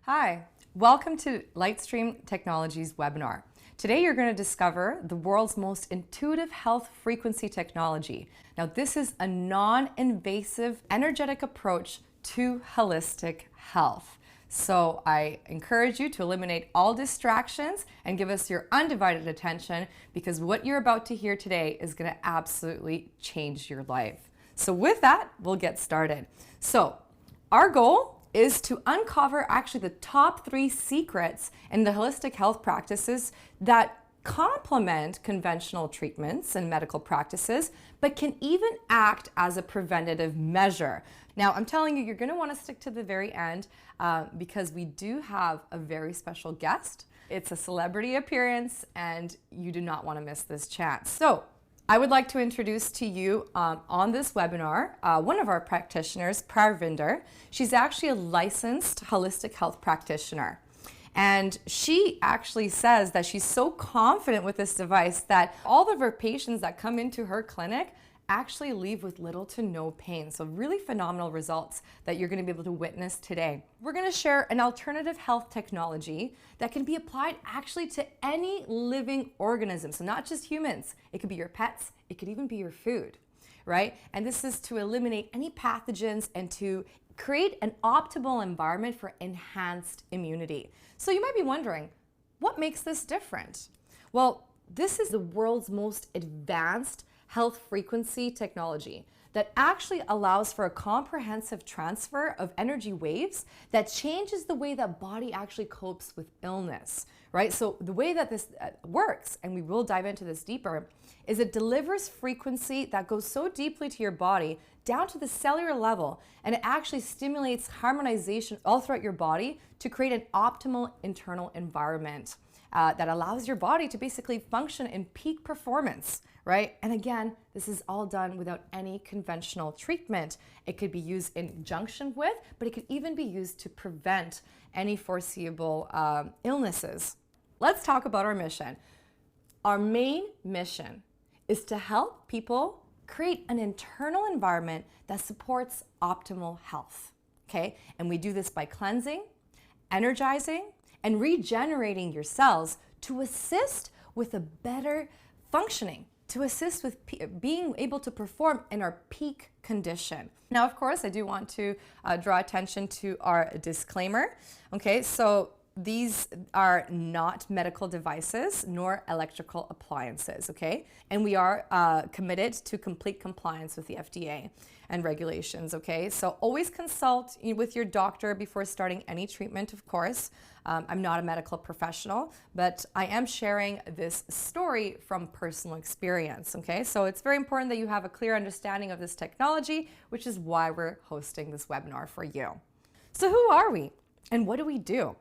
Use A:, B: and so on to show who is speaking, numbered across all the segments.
A: Hi, welcome to Lightstream Technologies webinar. Today you're going to discover the world's most intuitive health frequency technology. Now this is a non-invasive, energetic approach to holistic health. So I encourage you to eliminate all distractions and give us your undivided attention, because what you're about to hear today is going to absolutely change your life. So with that, we'll get started. So our goal is to uncover actually the top 3 secrets in the holistic health practices that complement conventional treatments and medical practices, but can even act as a preventative measure. Now, I'm telling you, you're going to want to stick to the very end because we do have a very special guest. It's a celebrity appearance and you do not want to miss this chance. So I would like to introduce to you on this webinar one of our practitioners, Parvinder. She's actually a licensed holistic health practitioner. And she actually says that she's so confident with this device that all of her patients that come into her clinic actually leave with little to no pain. So really phenomenal results that you're going to be able to witness today. We're going to share an alternative health technology that can be applied actually to any living organism. So not just humans, it could be your pets, it could even be your food, right? And this is to eliminate any pathogens and to create an optimal environment for enhanced immunity. So you might be wondering, what makes this different? Well, this is the world's most advanced health frequency technology that actually allows for a comprehensive transfer of energy waves that changes the way that body actually copes with illness, right? So the way that this works, and we will dive into this deeper, is it delivers frequency that goes so deeply to your body down to the cellular level, and it actually stimulates harmonization all throughout your body to create an optimal internal environment that allows your body to basically function in peak performance, right? And again, this is all done without any conventional treatment. It could be used in conjunction with, but it could even be used to prevent any foreseeable illnesses. Let's talk about our mission. Our main mission is to help people create an internal environment that supports optimal health, okay? And we do this by cleansing, energizing, and regenerating your cells to assist with a better functioning, to assist with being able to perform in our peak condition. Now, of course, I do want to draw attention to our disclaimer. Okay, so these are not medical devices nor electrical appliances, okay? And we are committed to complete compliance with the FDA and regulations, okay? So always consult with your doctor before starting any treatment, of course. I'm not a medical professional, but I am sharing this story from personal experience, okay? So it's very important that you have a clear understanding of this technology, which is why we're hosting this webinar for you. So who are we and what do we do?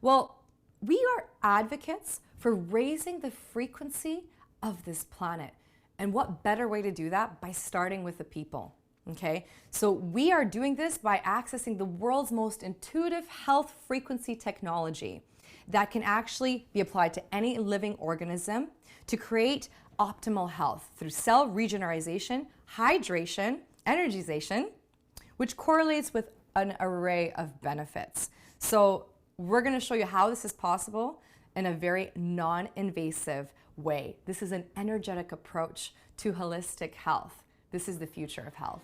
A: Well, we are advocates for raising the frequency of this planet. And what better way to do that by starting with the people, okay? So we are doing this by accessing the world's most intuitive health frequency technology that can actually be applied to any living organism to create optimal health through cell regeneration, hydration, energization, which correlates with an array of benefits. So we're going to show you how this is possible in a very non-invasive way. This is an energetic approach to holistic health. This is the future of health.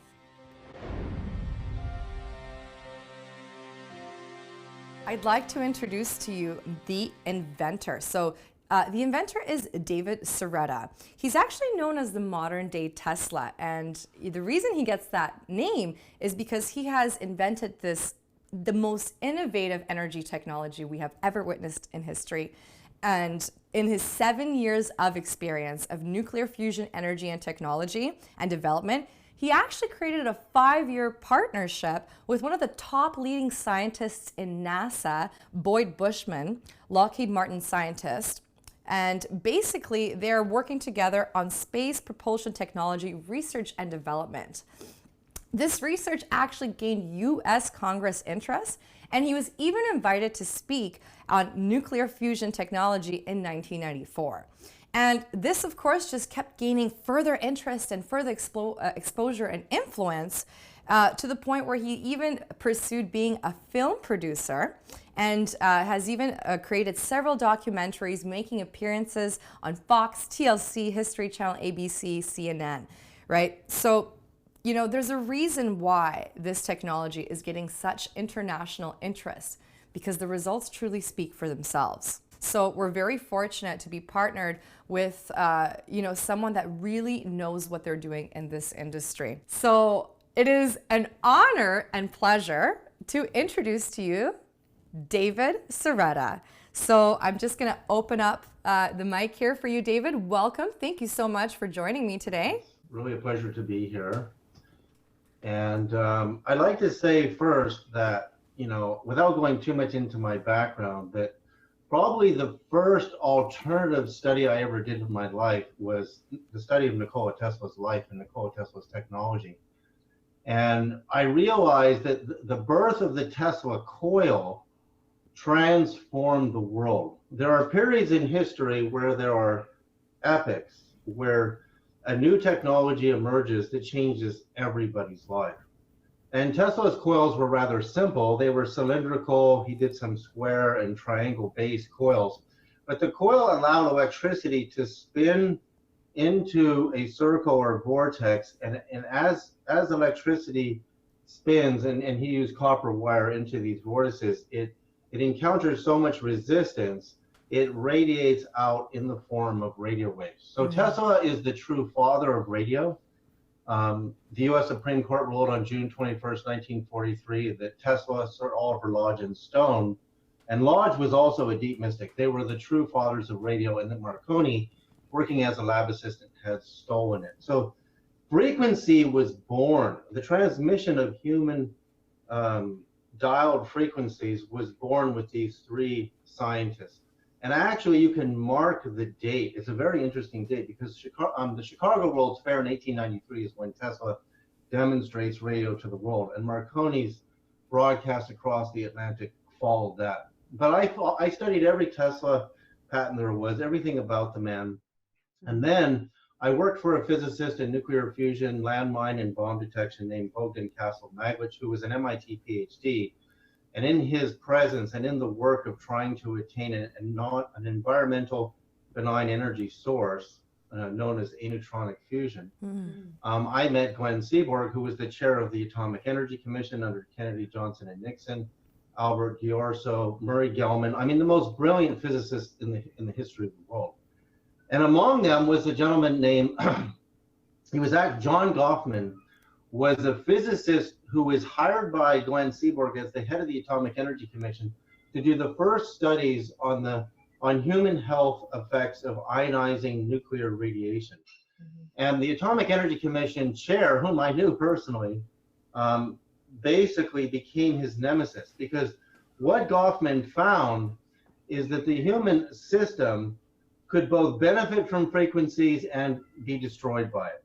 A: I'd like to introduce to you the inventor. So the inventor is David Sereda. He's actually known as the modern day Tesla. And the reason he gets that name is because he has invented the most innovative energy technology we have ever witnessed in history. And in his 7 years of experience of nuclear fusion energy and technology and development, he actually created a 5-year partnership with one of the top leading scientists in NASA, Boyd Bushman, Lockheed Martin scientist. And basically, they're working together on space propulsion technology research and development. This research actually gained U.S. Congress interest, and he was even invited to speak on nuclear fusion technology in 1994. And this, of course, just kept gaining further interest and further exposure and influence to the point where he even pursued being a film producer and has even created several documentaries, making appearances on Fox, TLC, History Channel, ABC, CNN, right? So, you know, there's a reason why this technology is getting such international interest, because the results truly speak for themselves. So we're very fortunate to be partnered with, you know, someone that really knows what they're doing in this industry. So it is an honor and pleasure to introduce to you David Sereda. So I'm just going to open up the mic here for you, David. Welcome. Thank you so much for joining me today.
B: Really a pleasure to be here. And I'd like to say first that, you know, without going too much into my background, that probably the first alternative study I ever did in my life was the study of Nikola Tesla's life and Nikola Tesla's technology. And I realized that the birth of the Tesla coil transformed the world. There are periods in history where there are epics, where a new technology emerges that changes everybody's life. And Tesla's coils were rather simple. They were cylindrical. He did some square and triangle base coils. But the coil allowed electricity to spin into a circle or vortex. And as electricity spins, and he used copper wire into these vortices, it encounters so much resistance, it radiates out in the form of radio waves. So Tesla is the true father of radio. The U.S. Supreme Court ruled on June 21st, 1943, that Tesla, Sir Oliver Lodge, and Stone, and Lodge was also a deep mystic. They were the true fathers of radio, and that Marconi, working as a lab assistant, had stolen it. So frequency was born. The transmission of human dialed frequencies was born with these three scientists. And actually, you can mark the date. It's a very interesting date because the Chicago World's Fair in 1893 is when Tesla demonstrates radio to the world, and Marconi's broadcast across the Atlantic followed that. But I studied every Tesla patent there was, everything about the man. And then I worked for a physicist in nuclear fusion, landmine, and bomb detection named Bogdan Castle-Magwitch, who was an MIT PhD. And in his presence and in the work of trying to attain an environmental benign energy source known as aneutronic fusion, I met Glenn Seaborg, who was the chair of the Atomic Energy Commission under Kennedy, Johnson, and Nixon, Albert Ghiorso, Murray Gell-Mann. I mean, the most brilliant physicists in the history of the world. And among them was a gentleman named, John Goffman, was a physicist who was hired by Glenn Seaborg as the head of the Atomic Energy Commission to do the first studies on human health effects of ionizing nuclear radiation. And the Atomic Energy Commission chair, whom I knew personally, basically became his nemesis, because what Goffman found is that the human system could both benefit from frequencies and be destroyed by it.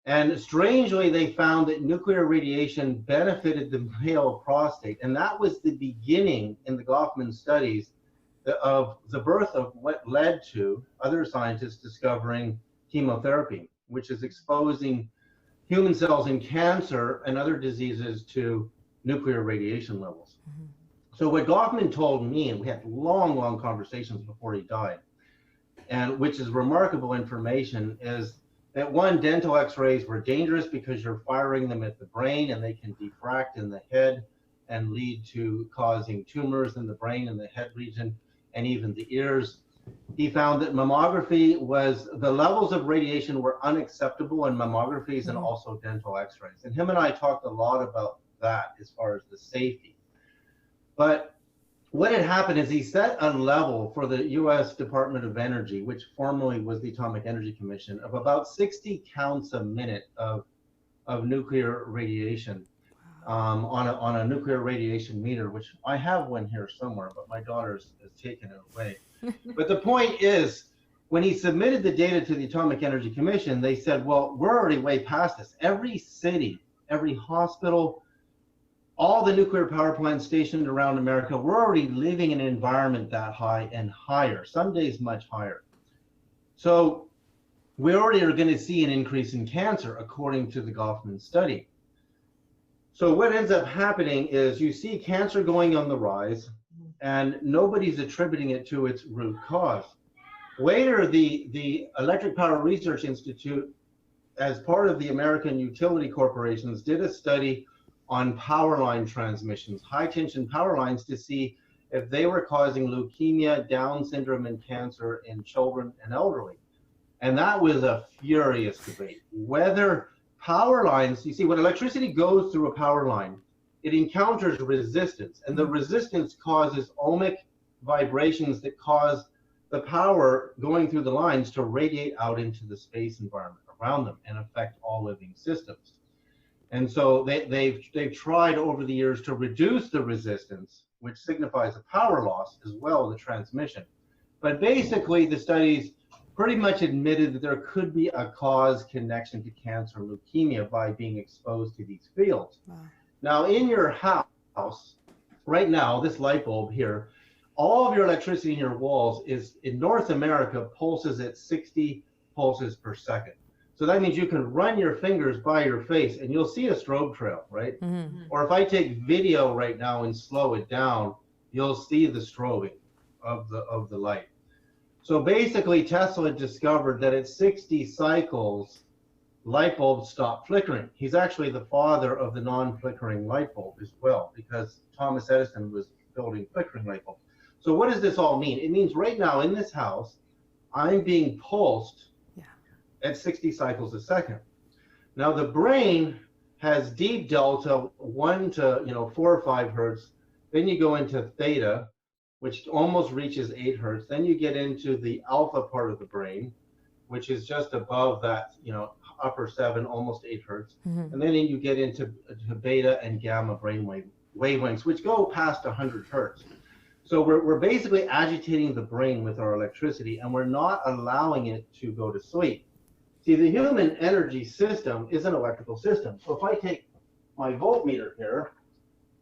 B: And strangely, they found that nuclear radiation benefited the male prostate. And that was the beginning in the Goffman studies of the birth of what led to other scientists discovering chemotherapy, which is exposing human cells in cancer and other diseases to nuclear radiation levels. So what Goffman told me, and we had long, long conversations before he died, and which is remarkable information, is that one, dental x-rays were dangerous because you're firing them at the brain and they can diffract in the head and lead to causing tumors in the brain and the head region and even the ears. He found that mammography the levels of radiation were unacceptable in mammographies and also dental x-rays. And him and I talked a lot about that as far as the safety. But what had happened is he set a level for the U.S. Department of Energy, which formerly was the Atomic Energy Commission, of about 60 counts a minute of nuclear radiation on a nuclear radiation meter, which I have one here somewhere, but my daughter's has taken it away. But the point is, when he submitted the data to the Atomic Energy Commission, they said, well, we're already way past this. Every city, every hospital, all the nuclear power plants stationed around America, we're already living in an environment that high and higher, some days much higher. So we already are going to see an increase in cancer, according to the Goffman study. So what ends up happening is you see cancer going on the rise, and nobody's attributing it to its root cause. Later, the Electric Power Research Institute, as part of the American Utility Corporations, did a study on power line transmissions, high tension power lines, to see if they were causing leukemia, Down syndrome, and cancer in children and elderly. And that was a furious debate. Whether power lines, you see, when electricity goes through a power line, it encounters resistance, and the resistance causes ohmic vibrations that cause the power going through the lines to radiate out into the space environment around them and affect all living systems. And so they've tried over the years to reduce the resistance, which signifies a power loss as well as the transmission. But basically, the studies pretty much admitted that there could be a cause connection to cancer, leukemia, by being exposed to these fields. Wow. Now, in your house, right now, this light bulb here, all of your electricity in your walls is, in North America, pulses at 60 pulses per second. So that means you can run your fingers by your face and you'll see a strobe trail, right? Mm-hmm. Or if I take video right now and slow it down, you'll see the strobing of the light. So basically, Tesla discovered that at 60 cycles, light bulbs stop flickering. He's actually the father of the non-flickering light bulb as well, because Thomas Edison was building flickering light bulbs. So what does this all mean? It means right now in this house, I'm being pulsed at 60 cycles a second. Now the brain has deep delta, 1 to 4 or 5 hertz. Then you go into theta, which almost reaches 8 hertz. Then you get into the alpha part of the brain, which is just above that, upper 7, almost 8 hertz. Mm-hmm. And then you get into beta and gamma brainwave wavelengths, which go past 100 hertz. So we're basically agitating the brain with our electricity, and we're not allowing it to go to sleep. See, the human energy system is an electrical system. So if I take my voltmeter here,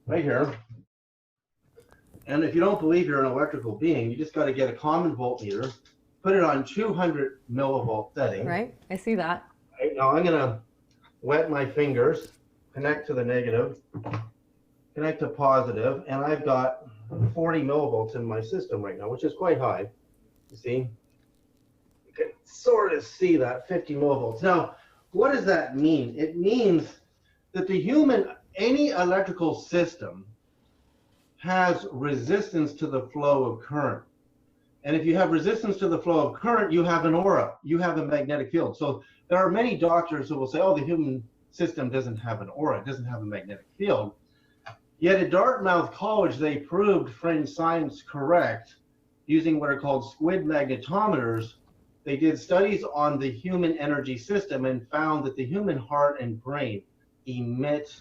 B: right here, and if you don't believe you're an electrical being, you just got to get a common voltmeter, put it on 200 millivolt setting.
A: Right, I see that.
B: Right, now I'm going to wet my fingers, connect to the negative, connect to positive, and I've got 40 millivolts in my system right now, which is quite high. You see? You can sort of see that 50 millivolts. Now, what does that mean? It means that any electrical system has resistance to the flow of current. And if you have resistance to the flow of current, you have an aura, you have a magnetic field. So there are many doctors who will say, oh, the human system doesn't have an aura, it doesn't have a magnetic field. Yet at Dartmouth College, they proved fringe science correct using what are called squid magnetometers. They did studies on the human energy system and found that the human heart and brain emit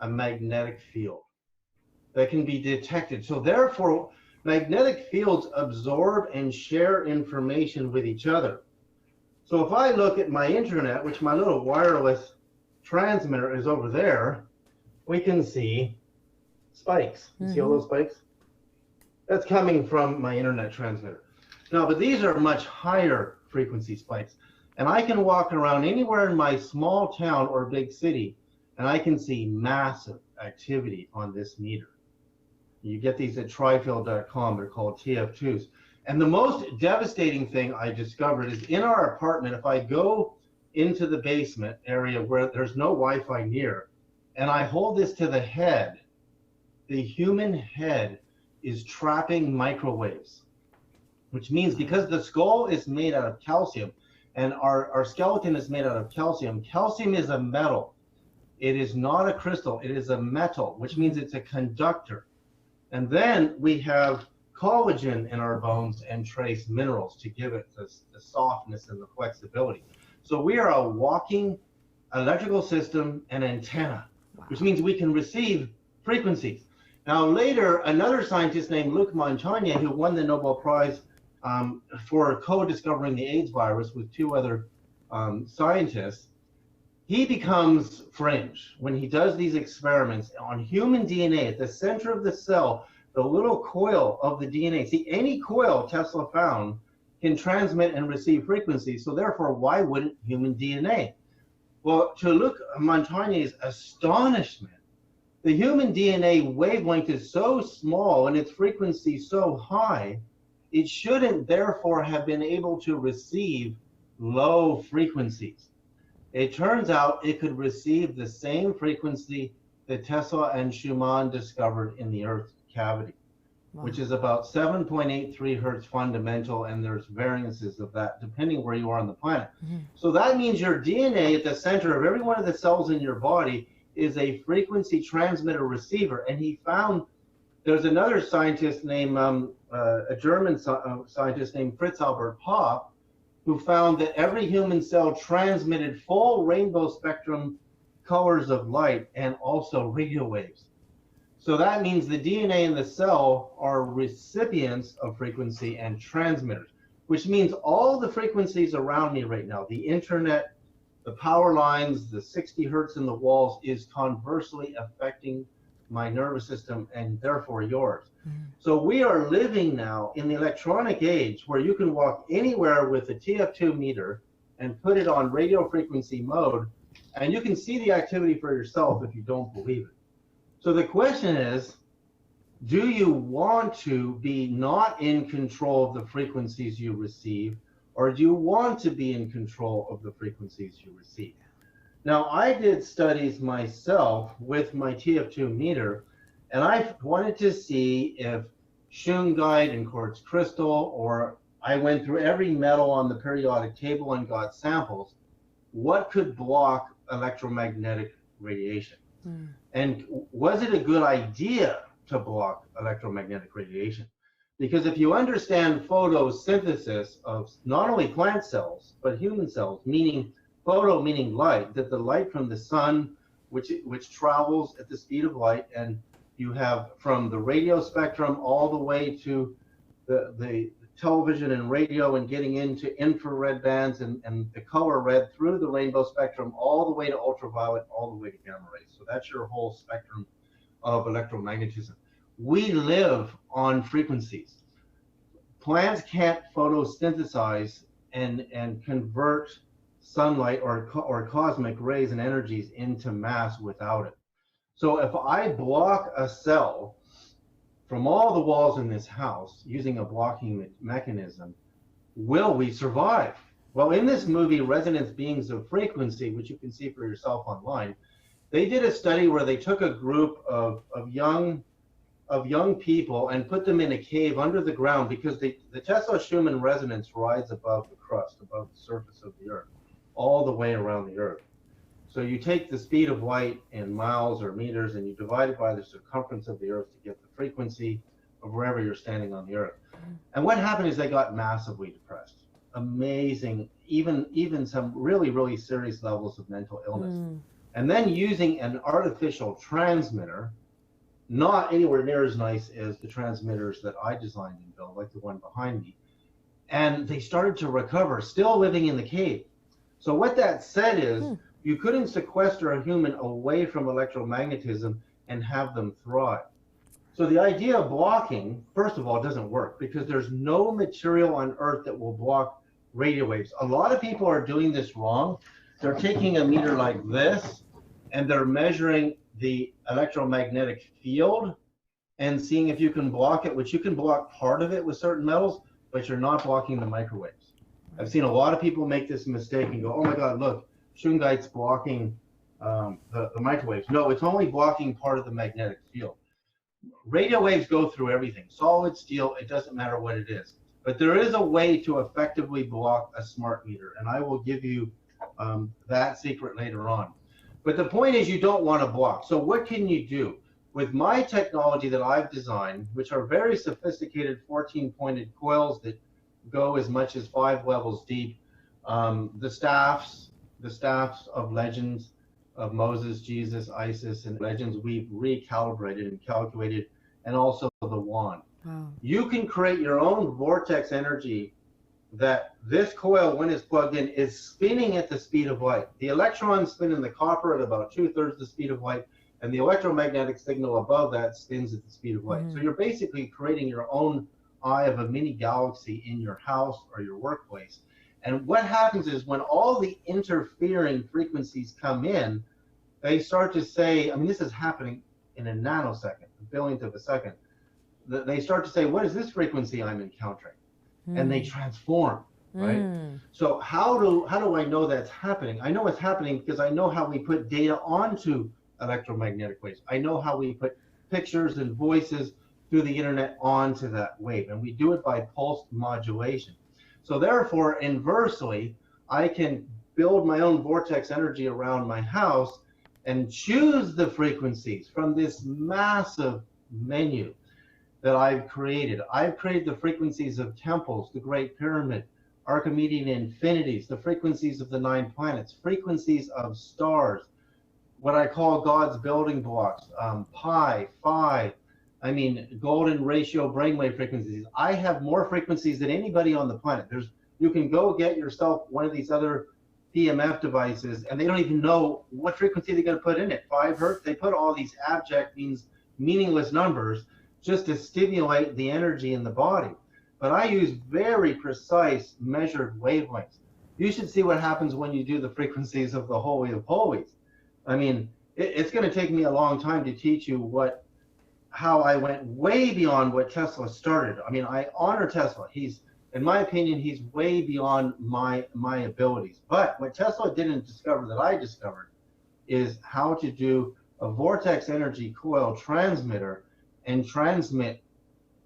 B: a magnetic field that can be detected. So therefore, magnetic fields absorb and share information with each other. So if I look at my internet, which my little wireless transmitter is over there, we can see spikes. You see all those spikes? That's coming from my internet transmitter. Now, but these are much higher frequency spikes. And I can walk around anywhere in my small town or big city, and I can see massive activity on this meter. You get these at trifield.com. They're called TF2s. And the most devastating thing I discovered is in our apartment, if I go into the basement area where there's no Wi-Fi near, and I hold this to the head, the human head is trapping microwaves, which means because the skull is made out of calcium and our skeleton is made out of calcium, calcium is a metal. It is not a crystal, it is a metal, which means it's a conductor. And then we have collagen in our bones and trace minerals to give it the softness and the flexibility. So we are a walking electrical system and antenna, which means we can receive frequencies. Now later, another scientist named Luc Montagnier, who won the Nobel Prize for co-discovering the AIDS virus with 2 other scientists, he becomes fringe when he does these experiments on human DNA at the center of the cell, the little coil of the DNA. See, any coil Tesla found can transmit and receive frequencies, so therefore, why wouldn't human DNA? Well, to Luc Montagnier's astonishment, The human DNA wavelength is so small and its frequency so high, it shouldn't therefore have been able to receive low frequencies. It turns out it could receive the same frequency that Tesla and Schumann discovered in the Earth's cavity,
A: Wow.
B: which is about 7.83 hertz fundamental, and there's variances of that depending where you are on the planet. So that means your DNA at the center of every one of the cells in your body is a frequency transmitter receiver. And he found, there's another scientist named, a German scientist named Fritz Albert Popp, who found that every human cell transmitted full rainbow spectrum colors of light and also radio waves. So that means the DNA in the cell are recipients of frequency and transmitters, which means all the frequencies around me right now, the internet, the power lines, the 60 hertz in the walls, is conversely affecting my nervous system and therefore yours. So we are living now in the electronic age where you can walk anywhere with a TF2 meter and put it on radio frequency mode, and you can see the activity for yourself if you don't believe it. So the question is, do you want to be not in control of the frequencies you receive, or do you want to be in control of the frequencies you receive? Now, I did studies myself with my TF2 meter, and I wanted to see if shungite and quartz crystal, or I went through every metal on the periodic table and got samples, what could block electromagnetic radiation? And was it a good idea to block electromagnetic radiation? Because if you understand photosynthesis of not only plant cells, but human cells, meaning photo meaning light, that the light from the sun, which travels at the speed of light, and you have from the radio spectrum all the way to the television and radio and getting into infrared bands and the color red through the rainbow spectrum all the way to ultraviolet, all the way to gamma rays. So that's your whole spectrum of electromagnetism. We live on frequencies. Plants can't photosynthesize and convert sunlight or cosmic rays and energies into mass without it. So if I block a cell from all the walls in this house using a blocking mechanism, will we survive? Well, in this movie, Resonance Beings of Frequency, which you can see for yourself online, they did a study where they took a group of young people and put them in a cave under the ground, because the Tesla-Schumann resonance rides above the crust, above the surface of the Earth, all the way around the Earth. So you take the speed of light in miles or meters and you divide it by the circumference of the Earth to get the frequency of wherever you're standing on the Earth. And what happened is they got massively depressed. Amazing, even some really, really serious levels of mental illness. And then using an artificial transmitter, not anywhere near as nice as the transmitters that I designed and built, like the one behind me, and they started to recover, still living in the cave. So what that said is, you couldn't sequester a human away from electromagnetism and have them thrive. So the idea of blocking, first of all, doesn't work, because there's no material on Earth that will block radio waves. A lot of people are doing this wrong. They're taking a meter like this and they're measuring the electromagnetic field and seeing if you can block it, which you can block part of it with certain metals, but you're not blocking the microwaves. I've seen a lot of people make this mistake and go, oh my God, look, shungite's blocking the microwaves. No, it's only blocking part of the magnetic field. Radio waves go through everything, solid, steel, it doesn't matter what it is. But there is a way to effectively block a smart meter, and I will give you that secret later on. But the point is, you don't want to block. So what can you do? With my technology that I've designed, which are very sophisticated 14-pointed coils that go as much as 5 levels deep, the staffs of legends of Moses, Jesus, Isis, and legends we've recalibrated and calculated, and also the wand.
A: Wow. You
B: can create your own vortex energy that this coil, when it's plugged in, is spinning at the speed of light. The electrons spin in the copper at about 2/3 the speed of light, and the electromagnetic signal above that spins at the speed of light. So you're basically creating your own eye of a mini galaxy in your house or your workplace. And what happens is, when all the interfering frequencies come in, they start to say, I mean, this is happening in a nanosecond, a billionth of a second, they start to say, what is this frequency I'm encountering? And they transform, right? So how do I know that's happening? I know it's happening because I know how we put data onto electromagnetic waves. I know how we put pictures and voices through the internet onto that wave, and we do it by pulse modulation. So therefore, inversely, I can build my own vortex energy around my house and choose the frequencies from this massive menu that I've created. I've created the frequencies of temples, the Great Pyramid, Archimedean infinities, the frequencies of the 9 planets, frequencies of stars, what I call God's building blocks, pi, phi, golden ratio brainwave frequencies. I have more frequencies than anybody on the planet. You can go get yourself one of these other PMF devices, and they don't even know what frequency they're going to put in it. 5 hertz, they put all these abject, meaningless numbers just to stimulate the energy in the body. But I use very precise measured wavelengths. You should see what happens when you do the frequencies of the Holy of Holies. It's going to take me a long time to teach you how I went way beyond what Tesla started. I honor Tesla. In my opinion, he's way beyond my abilities. But what Tesla didn't discover that I discovered is how to do a vortex energy coil transmitter and transmit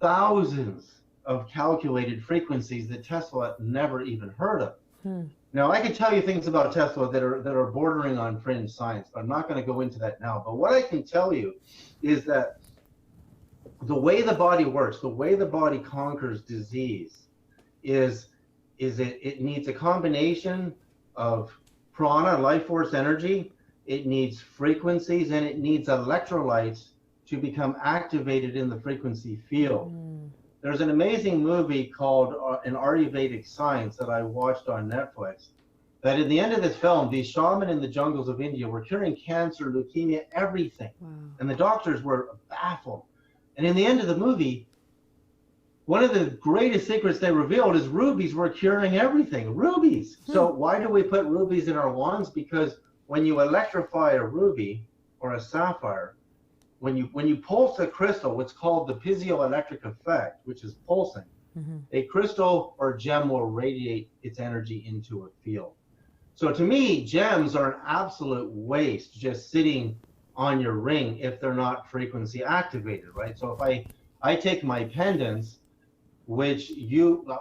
B: thousands of calculated frequencies that Tesla never even heard of. Now, I can tell you things about Tesla that are bordering on fringe science, but I'm not going to go into that now. But what I can tell you is that the way the body works, the way the body conquers disease, is it needs a combination of prana, life force energy, it needs frequencies, and it needs electrolytes to become activated in the frequency field. There's an amazing movie called An Ayurvedic Science that I watched on Netflix, that in the end of this film, these shamans in the jungles of India were curing cancer, leukemia, everything. And the doctors were baffled. And in the end of the movie, one of the greatest secrets they revealed is rubies were curing everything. Rubies. So why do we put rubies in our wands? Because when you electrify a ruby or a sapphire, when you pulse a crystal, what's called the piezoelectric effect, which is pulsing, a crystal or gem will radiate its energy into a field. So to me, gems are an absolute waste just sitting on your ring if they're not frequency activated, right? So if I take my pendants, which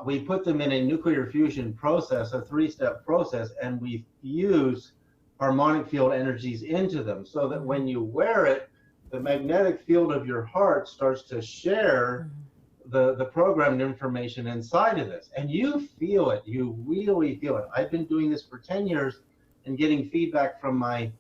B: we put them in a nuclear fusion process, a 3-step process, and we fuse harmonic field energies into them so that when you wear it, the magnetic field of your heart starts to share the programmed information inside of this. And you feel it, you really feel it. I've been doing this for 10 years and getting feedback from my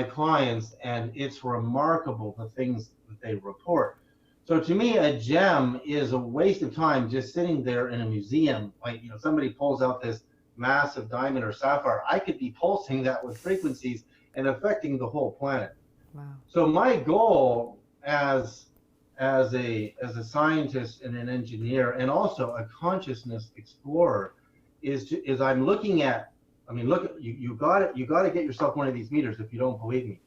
B: clients, and it's remarkable the things that they report. So to me, a gem is a waste of time just sitting there in a museum. Like, somebody pulls out this massive diamond or sapphire, I could be pulsing that with frequencies and affecting the whole planet.
A: Wow.
B: So my goal as a scientist and an engineer and also a consciousness explorer is I'm looking at, you got to get yourself one of these meters if you don't believe me,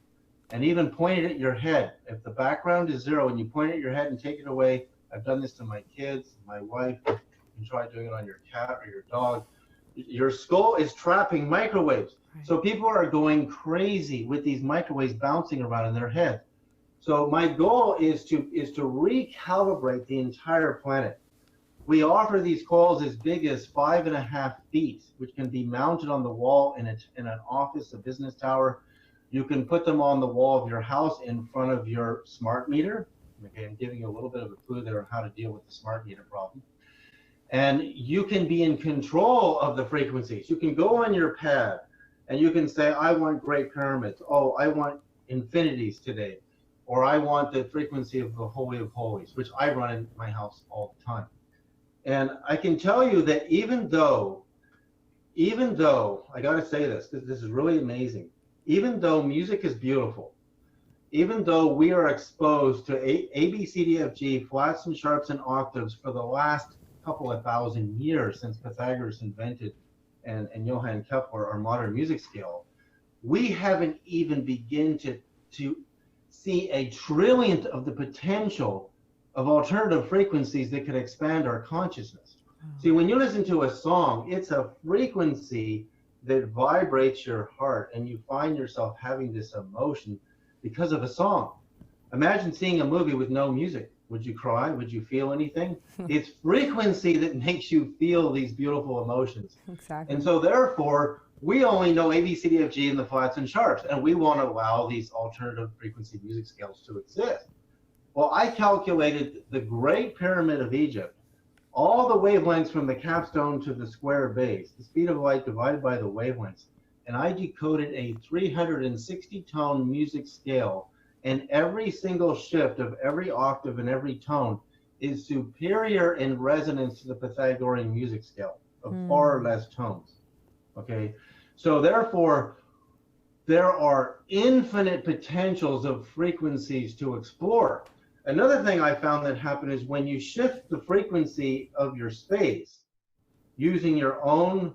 B: and even point it at your head. If the background is 0 and you point it at your head and take it away, I've done this to my kids, my wife. You can try doing it on your cat or your dog. Your skull is trapping microwaves. So people are going crazy with these microwaves bouncing around in their head. So my goal is to recalibrate the entire planet. We offer these coils as big as 5.5 feet, which can be mounted on the wall in an office, a business tower. You can put them on the wall of your house in front of your smart meter. Okay, I'm giving you a little bit of a clue there on how to deal with the smart meter problem. And you can be in control of the frequencies. You can go on your pad and you can say, I want great pyramids. Oh, I want infinities today. Or I want the frequency of the Holy of Holies, which I run in my house all the time. And I can tell you that even though, I got to say this, because this is really amazing, even though music is beautiful, even though we are exposed to A, B, C, D, F, G, flats and sharps and octaves for the last couple of thousand years since Pythagoras invented and Johann Kepler our modern music scale, we haven't even begun to see a trillionth of the potential of alternative frequencies that could expand our consciousness. See, when you listen to a song, it's a frequency that vibrates your heart, and you find yourself having this emotion because of a song. Imagine seeing a movie with no music. Would you cry? Would you feel anything? It's frequency that makes you feel these beautiful emotions.
A: Exactly.
B: And so therefore, we only know A, B, C, D, F, G, and the flats and sharps, and we want to allow these alternative frequency music scales to exist. Well, I calculated the Great Pyramid of Egypt, all the wavelengths from the capstone to the square base, the speed of light divided by the wavelengths, and I decoded a 360-tone music scale, and every single shift of every octave and every tone is superior in resonance to the Pythagorean music scale of far less tones. Okay, so therefore, there are infinite potentials of frequencies to explore. Another thing I found that happened is when you shift the frequency of your space using your own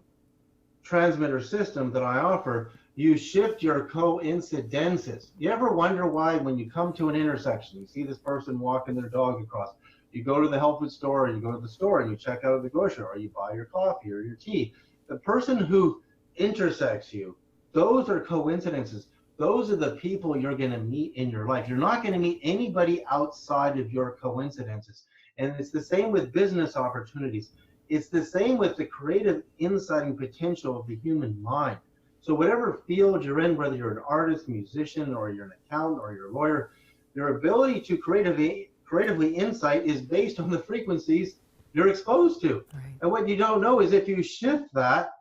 B: transmitter system that I offer, you shift your coincidences. You ever wonder why when you come to an intersection, you see this person walking their dog across, you go to the health food store, or you go to the store and you check out of the grocery, or you buy your coffee or your tea. The person who intersects you, those are coincidences. Those are the people you're going to meet in your life. You're not going to meet anybody outside of your coincidences. And it's the same with business opportunities. It's the same with the creative insight and potential of the human mind. So whatever field you're in, whether you're an artist, musician, or you're an accountant, or you're a lawyer, your ability to creatively insight is based on the frequencies you're exposed to. Right. And what you don't know is if you shift that,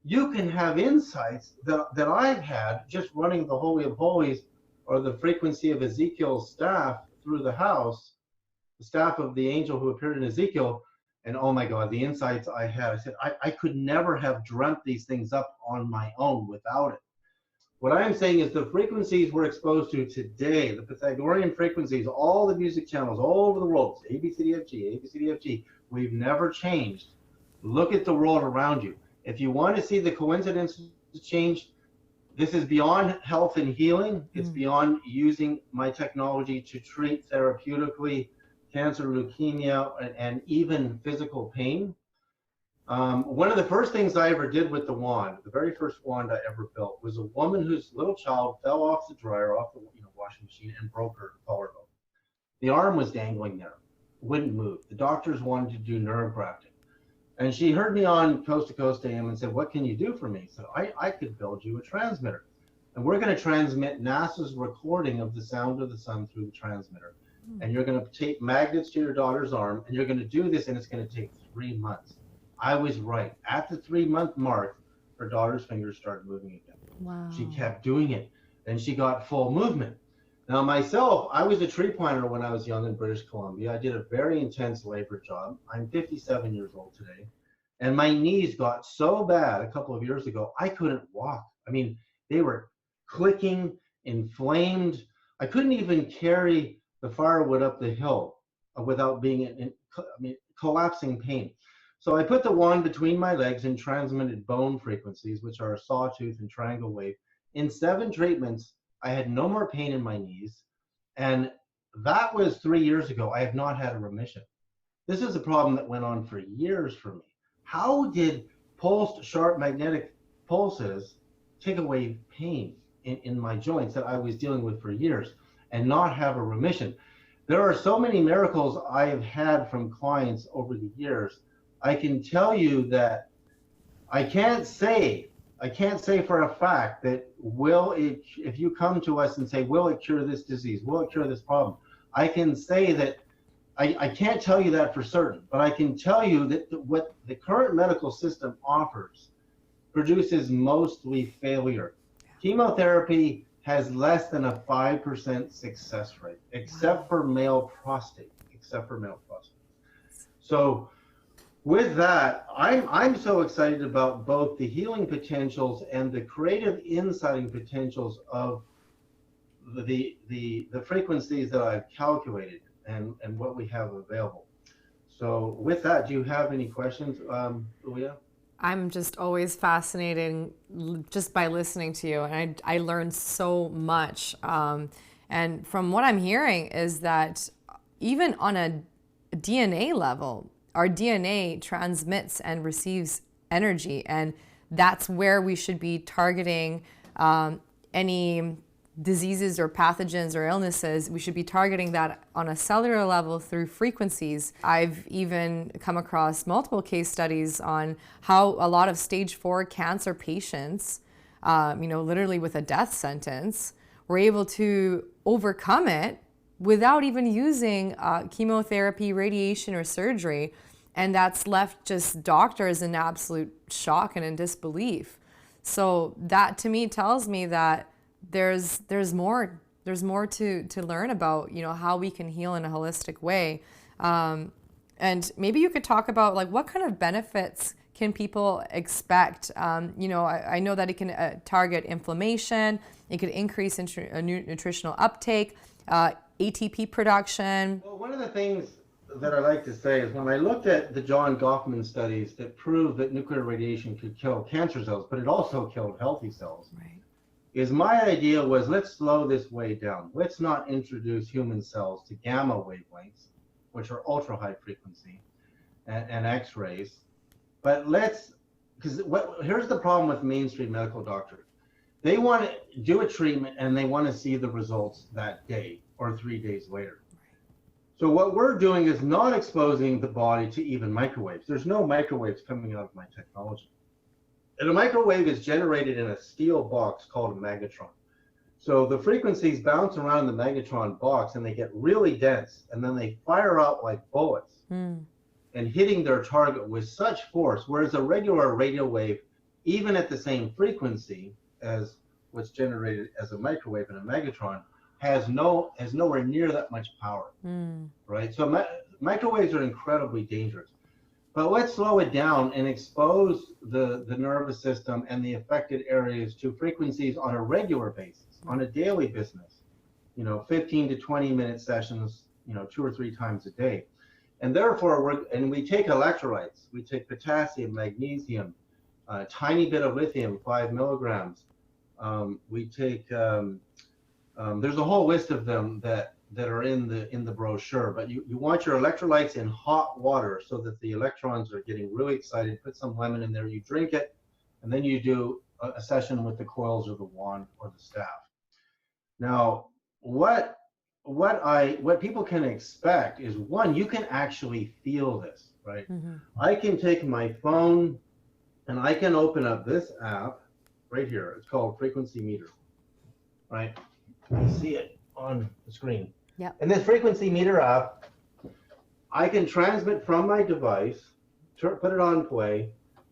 B: you can have insights that I've had just running the Holy of Holies, or the frequency of Ezekiel's staff through the house, the staff of the angel who appeared in Ezekiel. And oh my God, the insights I had, I said, I could never have dreamt these things up on my own without it. What I am saying is the frequencies we're exposed to today, the Pythagorean frequencies, all the music channels all over the world, A, B, C, D, F, G, A, B, C, D, F, G, we've never changed. Look at the world around you. If you want to see the coincidences change, this is beyond health and healing. It's beyond using my technology to treat therapeutically cancer, leukemia, and even physical pain. One of the first things I ever did with the wand, the very first wand I ever built, was a woman whose little child fell off the dryer, off the washing machine, and broke her collarbone. The arm was dangling there, wouldn't move. The doctors wanted to do nerve grafting. And she heard me on Coast to Coast AM and said, what can you do for me? So I could build you a transmitter. And we're going to transmit NASA's recording of the sound of the sun through the transmitter. And you're going to tape magnets to your daughter's arm, and you're going to do this, and it's going to take 3 months. I was right. At the 3-month mark, her daughter's fingers started moving again.
A: Wow.
B: She kept doing it, and she got full movement. Now myself, I was a tree planter when I was young in British Columbia. I did a very intense labor job. I'm 57 years old today. And my knees got so bad a couple of years ago, I couldn't walk. I mean, they were clicking, inflamed. I couldn't even carry the firewood up the hill without being in collapsing pain. So I put the wand between my legs and transmitted bone frequencies, which are a sawtooth and triangle wave. In 7 treatments, I had no more pain in my knees. And that was 3 years ago. I have not had a remission. This is a problem that went on for years for me. How did pulsed sharp magnetic pulses take away pain in my joints that I was dealing with for years and not have a remission? There are so many miracles I have had from clients over the years. I can tell you that I can't say for a fact that if you come to us and say, will it cure this disease? Will it cure this problem? I can say that I can't tell you that for certain, but I can tell you that what the current medical system offers produces mostly failure. Chemotherapy has less than a 5% success rate, except for male prostate, So with that, I'm so excited about both the healing potentials and the creative insighting potentials of the frequencies that I've calculated and what we have available. So with that, do you have any questions, Leah?
A: I'm just always fascinated just by listening to you, and I learned so much. And And from what I'm hearing is that even on a DNA level, our DNA transmits and receives energy, and that's where we should be targeting any diseases or pathogens or illnesses. We should be targeting that on a cellular level through frequencies. I've even come across multiple case studies on how a lot of stage 4 cancer patients, literally with a death sentence, were able to overcome it without even using chemotherapy, radiation, or surgery. And that's left just doctors in absolute shock and in disbelief. So that to me tells me that there's more to learn about, how we can heal in a holistic way. And maybe you could talk about like what kind of benefits can people expect? I know that it can target inflammation, it could increase nutritional uptake, ATP production.
B: Well, one of the things that I like to say is when I looked at the John Goffman studies that proved that nuclear radiation could kill cancer cells, but it also killed healthy cells.
A: Right.
B: Is my idea was let's slow this way down. Let's not introduce human cells to gamma wavelengths, which are ultra high frequency, and X-rays. But here's the problem with mainstream medical doctors. They want to do a treatment and they want to see the results that day or 3 days later. So what we're doing is not exposing the body to even microwaves. There's no microwaves coming out of my technology. And a microwave is generated in a steel box called a magnetron. So the frequencies bounce around the magnetron box and they get really dense, and then they fire out like bullets and hitting their target with such force, whereas a regular radio wave, even at the same frequency as what's generated as a microwave in a magnetron, has nowhere near that much power, right? So microwaves are incredibly dangerous. But let's slow it down and expose the nervous system and the affected areas to frequencies on a regular basis, on a daily business, 15 to 20 minute sessions, 2 or 3 times a day. And therefore, we take electrolytes. We take potassium, magnesium, a tiny bit of lithium, 5 milligrams. We take, there's a whole list of them that are in the brochure, but you want your electrolytes in hot water so that the electrons are getting really excited. Put some lemon in there, you drink it, and then you do a session with the coils or the wand or the staff. Now, what people can expect is, one, you can actually feel this, right? I can take my phone and I can open up this app right here. It's called Frequency Meter, right? You see it on the screen.
A: Yep.
B: And this frequency meter app, I can transmit from my device, put it on play,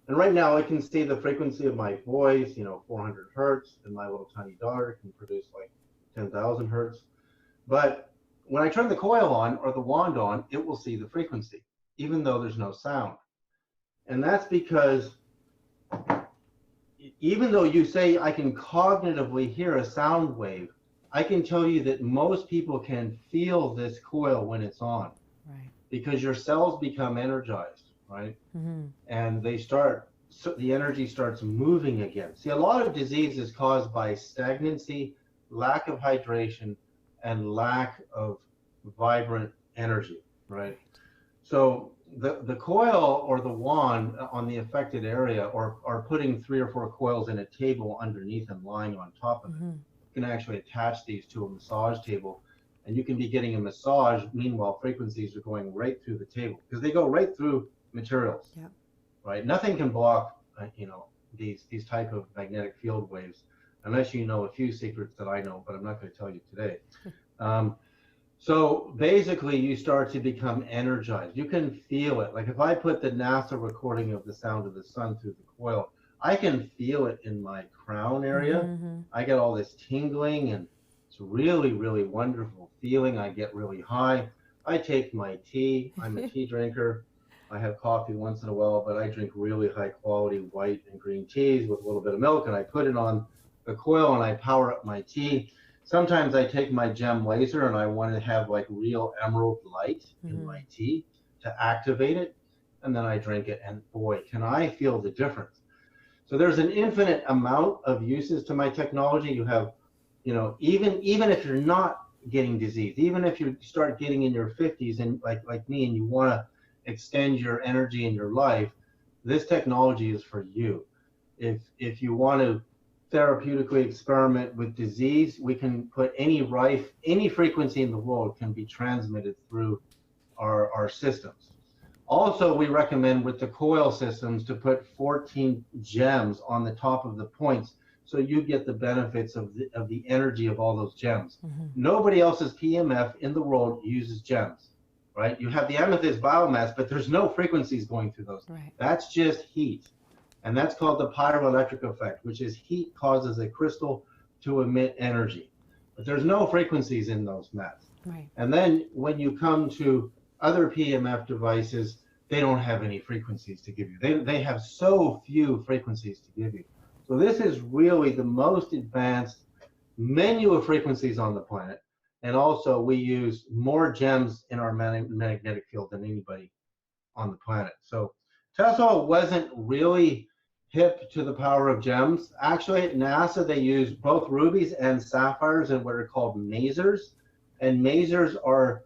B: and right now I can see the frequency of my voice, 400 hertz, and my little tiny daughter can produce like 10,000 hertz. But when I turn the coil on or the wand on, it will see the frequency, even though there's no sound. And that's because even though you say I can cognitively hear a sound wave, I can tell you that most people can feel this coil when it's on, right? Because your cells become energized, right? And the energy starts moving again. See, a lot of disease is caused by stagnancy, lack of hydration, and lack of vibrant energy, right? So the coil or the wand on the affected area, or putting 3 or 4 coils in a table underneath and lying on top of it, can actually attach these to a massage table, and you can be getting a massage. Meanwhile, frequencies are going right through the table because they go right through materials, right? Nothing can block, these type of magnetic field waves, unless you know a few secrets that I know, but I'm not going to tell you today. So basically, you start to become energized. You can feel it. Like if I put the NASA recording of the sound of the sun through the coil, I can feel it in my crown area. I get all this tingling, and it's really, really wonderful feeling. I get really high. I take my tea. I'm a tea drinker. I have coffee once in a while, but I drink really high quality white and green teas with a little bit of milk, and I put it on the coil and I power up my tea. Sometimes I take my gem laser and I want to have like real emerald light in my tea to activate it, and then I drink it, and boy, can I feel the difference. So there's an infinite amount of uses to my technology. You have, even if you're not getting disease. Even if you start getting in your 50s and like me, and you want to extend your energy in your life, this technology is for you. If you want to therapeutically experiment with disease, we can put any frequency in the world can be transmitted through our systems. Also, we recommend with the coil systems to put 14 gems on the top of the points, so you get the benefits of the energy of all those gems. Nobody else's PMF in the world uses gems, right? You have the amethyst biomass, but there's no frequencies going through those.
A: Right.
B: That's just heat. And that's called the pyroelectric effect, which is heat causes a crystal to emit energy. But there's no frequencies in those mats.
A: Right.
B: And then when you come to other PMF devices, they don't have any frequencies to give you. They have so few frequencies to give you. So this is really the most advanced menu of frequencies on the planet. And also we use more gems in our magnetic field than anybody on the planet. So Tesla wasn't really hip to the power of gems. Actually, at NASA, they use both rubies and sapphires in what are called masers. And masers are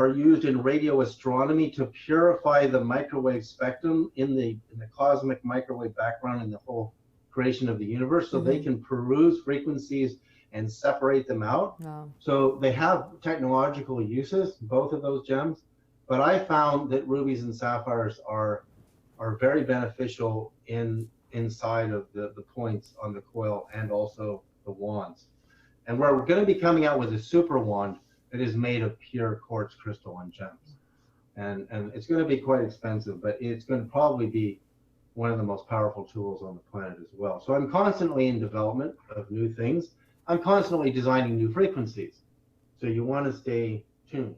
B: used in radio astronomy to purify the microwave spectrum in the cosmic microwave background in the whole creation of the universe, so they can peruse frequencies and separate them out.
A: Wow.
B: So they have technological uses, both of those gems. But I found that rubies and sapphires are very beneficial inside of the points on the coil and also the wands. And we're going to be coming out with a super wand that is made of pure quartz crystal and gems. And it's going to be quite expensive, but it's going to probably be one of the most powerful tools on the planet as well. So I'm constantly in development of new things. I'm constantly designing new frequencies. So you want to stay tuned.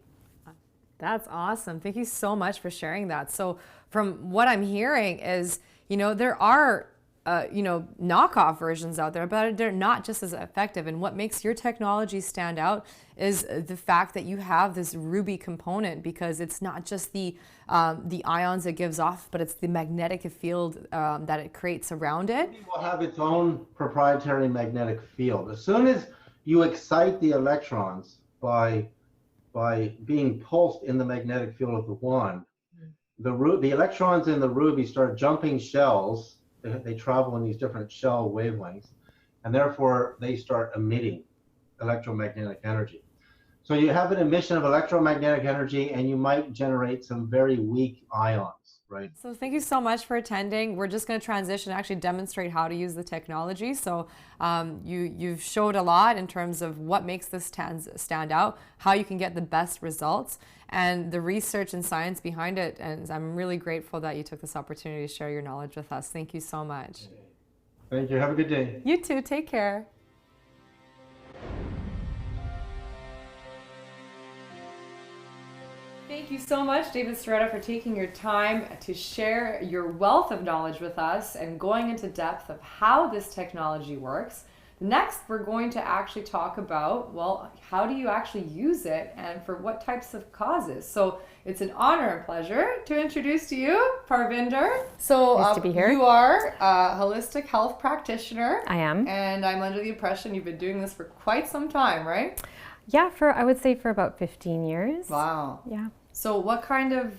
A: That's awesome. Thank you so much for sharing that. So from what I'm hearing is, there are, knockoff versions out there, but they're not just as effective. And what makes your technology stand out is the fact that you have this ruby component, because it's not just the ions it gives off, but it's the magnetic field that it creates around it.
B: Ruby will have its own proprietary magnetic field. As soon as you excite the electrons by being pulsed in the magnetic field of the wand, the electrons in the ruby start jumping shells. They travel in these different shell wavelengths, and therefore they start emitting electromagnetic energy. So you have an emission of electromagnetic energy, and you might generate some very weak ions, right?
A: So thank you so much for attending. We're just going to transition and actually demonstrate how to use the technology. So you've showed a lot in terms of what makes this stand out, how you can get the best results, and the research and science behind it. And I'm really grateful that you took this opportunity to share your knowledge with us. Thank you so much.
B: Thank you. Have a good day.
A: You too. Take care. Thank you so much, David Sereda, for taking your time to share your wealth of knowledge with us and going into depth of how this technology works. Next, we're going to actually talk about, well, how do you actually use it and for what types of causes? So it's an honor and pleasure to introduce to you Parvinder. So
C: nice to be here.
A: You are a holistic health practitioner.
C: I am.
A: And I'm under the impression you've been doing this for quite some time, right?
C: Yeah, I would say for about 15 years.
A: Wow.
C: Yeah.
A: So what kind of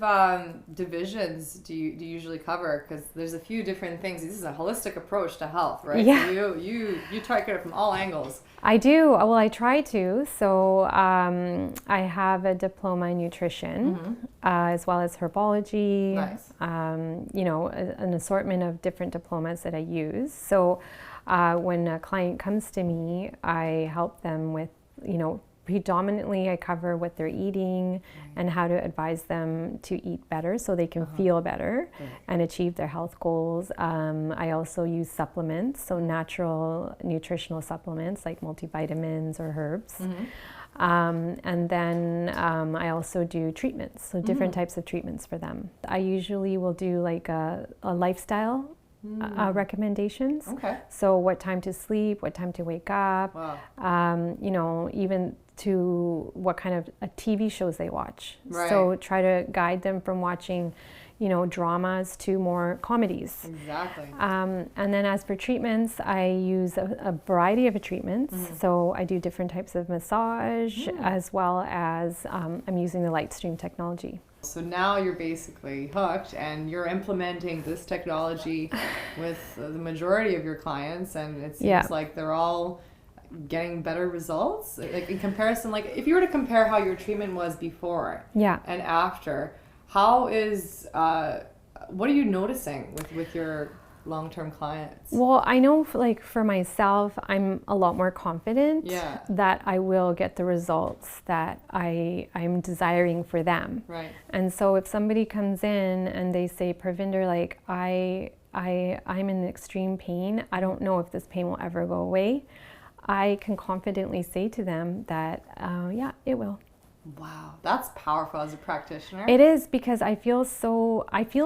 A: divisions do you usually cover? Because there's a few different things. This is a holistic approach to health, right?
C: Yeah.
A: So you try to get it from all angles.
C: I do. Well, I try to. So I have a diploma in nutrition, as well as herbology.
A: Nice.
C: An assortment of different diplomas that I use. So when a client comes to me, I help them with, predominantly I cover what they're eating and how to advise them to eat better so they can feel better and achieve their health goals. I also use supplements, so natural nutritional supplements like multivitamins or herbs. And then I also do treatments, so different types of treatments for them. I usually will do like a lifestyle recommendations.
A: Okay.
C: So what time to sleep, what time to wake up, even to what kind of TV shows they watch.
A: Right.
C: So try to guide them from watching, dramas to more comedies.
A: Exactly.
C: And then as for treatments, I use a variety of treatments. So I do different types of massage as well as I'm using the LightStream technology.
A: So now you're basically hooked and you're implementing this technology with the majority of your clients, and it seems like they're all getting better results. Like in comparison, like if you were to compare how your treatment was before and after, how is what are you noticing with your long-term clients?
C: Well, I know for myself, I'm a lot more confident that I will get the results that I'm desiring for them.
A: Right.
C: And so if somebody comes in and they say, Parvinder, like I'm in extreme pain, I don't know if this pain will ever go away, I can confidently say to them that, it will.
A: Wow, that's powerful as a practitioner.
C: It is, because I feel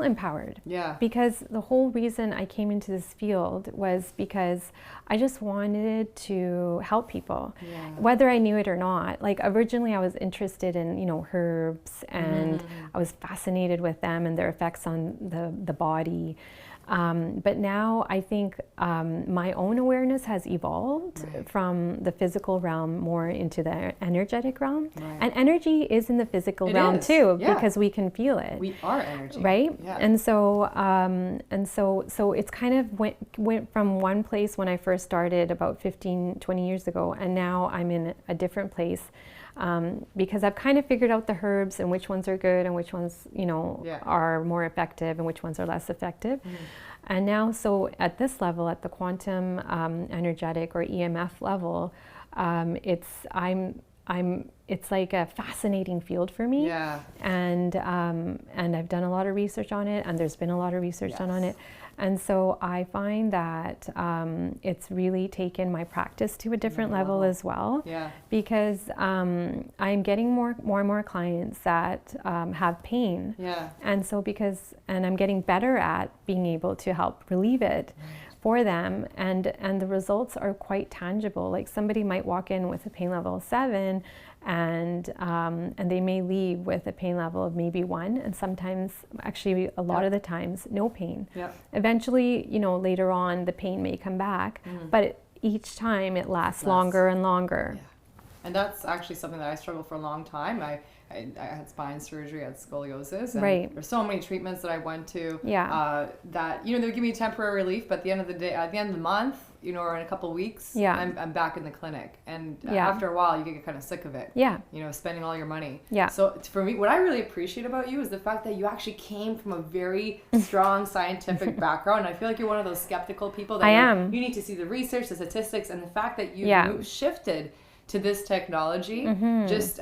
C: empowered.
A: Yeah.
C: Because the whole reason I came into this field was because I just wanted to help people, whether I knew it or not. Like originally I was interested in, herbs, and I was fascinated with them and their effects on the body. But now I think my own awareness has evolved from the physical realm more into the energetic realm. Right. And energy is in the physical realm too, because we can feel it.
A: We are energy.
C: Right?
A: Yeah.
C: And so it's kind of went from one place when I first started about 15, 20 years ago, and now I'm in a different place. Because I've kind of figured out the herbs and which ones are good and which ones, are more effective and which ones are less effective. And now, so at this level, at the quantum energetic or EMF level, it's like a fascinating field for me.
A: Yeah.
C: And I've done a lot of research on it, and there's been a lot of research done on it. And so I find that it's really taken my practice to a different level as well. Yeah. Because I'm getting more and more clients that have pain. Yeah. And so and I'm getting better at being able to help relieve it for them, and the results are quite tangible. Like somebody might walk in with a pain level 7, and they may leave with a pain level of maybe 1, and sometimes, actually a lot of the times, no pain. Yep. Eventually, later on the pain may come back, but each time it lasts longer and longer. Yeah.
A: And that's actually something that I struggled for a long time. I had spine surgery, I had scoliosis, and there's so many treatments that I went to that they would give me temporary relief, but at the end of the day, at the end of the month, or in a couple of weeks, I'm back in the clinic, and after a while you get kind of sick of it. Yeah. Spending all your money. Yeah. So for me, what I really appreciate about you is the fact that you actually came from a very strong scientific background. I feel like you're one of those skeptical people that you need to see the research, the statistics, and the fact that you shifted to this technology just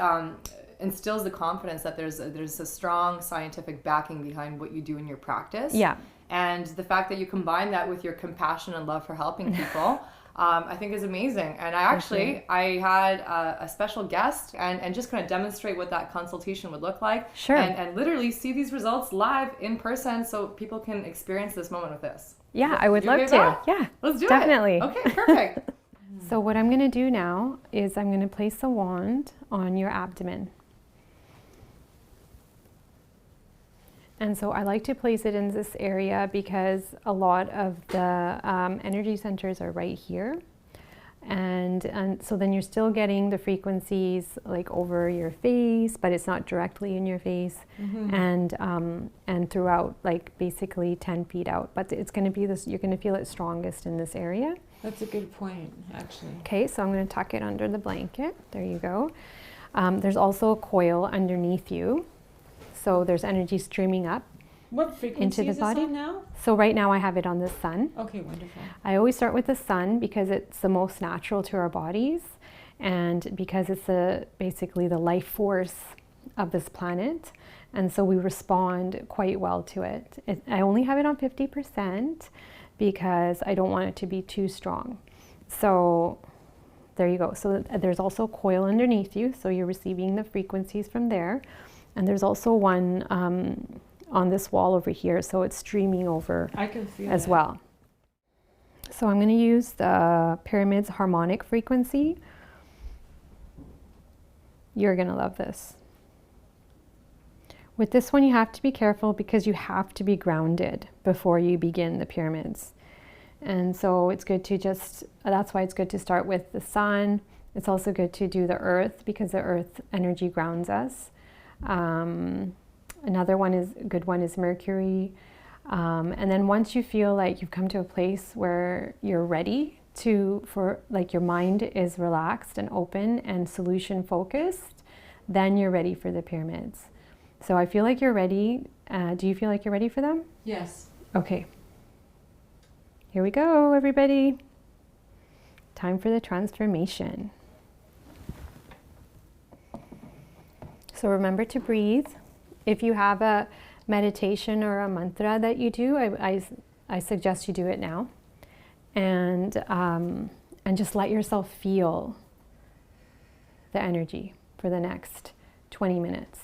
A: instills the confidence that there's a strong scientific backing behind what you do in your practice. Yeah. And the fact that you combine that with your compassion and love for helping people, I think is amazing. And I had a special guest and just kind of demonstrate what that consultation would look like. Sure. And literally see these results live in person so people can experience this moment with this.
C: Yeah, I would love to. Yeah.
A: Let's do it.
C: Definitely.
A: Okay, perfect.
C: So what I'm going to do now is I'm going to place a wand on your abdomen. And so I like to place it in this area because a lot of the energy centers are right here. And so then you're still getting the frequencies like over your face, but it's not directly in your face, and throughout, like basically 10 feet out. But it's going to be this, you're going to feel it strongest in this area.
D: That's a good point, actually.
C: Okay, so I'm going to tuck it under the blanket. There you go. There's also a coil underneath you. So there's energy streaming up
D: what frequency
C: into the
D: is
C: body.
D: This on now?
C: So right now I have it on the sun.
D: Okay, wonderful.
C: I always start with the sun because it's the most natural to our bodies, and because it's basically the life force of this planet, and so we respond quite well to it. I only have it on 50% because I don't want it to be too strong. So there you go. So there's also a coil underneath you, so you're receiving the frequencies from there. And there's also one on this wall over here, so it's streaming over
D: I can feel
C: as well. So I'm going to use the pyramid's harmonic frequency. You're going to love this. With this one, you have to be careful because you have to be grounded before you begin the pyramids. And so it's good to that's why it's good to start with the sun. It's also good to do the earth because the earth energy grounds us. Another good one is Mercury. And then once you feel like you've come to a place where you're ready your mind is relaxed and open and solution focused, then you're ready for the pyramids. So I feel like you're ready. Do you feel like you're ready for them?
D: Yes.
C: Okay. Here we go, everybody. Time for the transformation. So remember to breathe. If you have a meditation or a mantra that you do, I suggest you do it now. And just let yourself feel the energy for the next 20 minutes.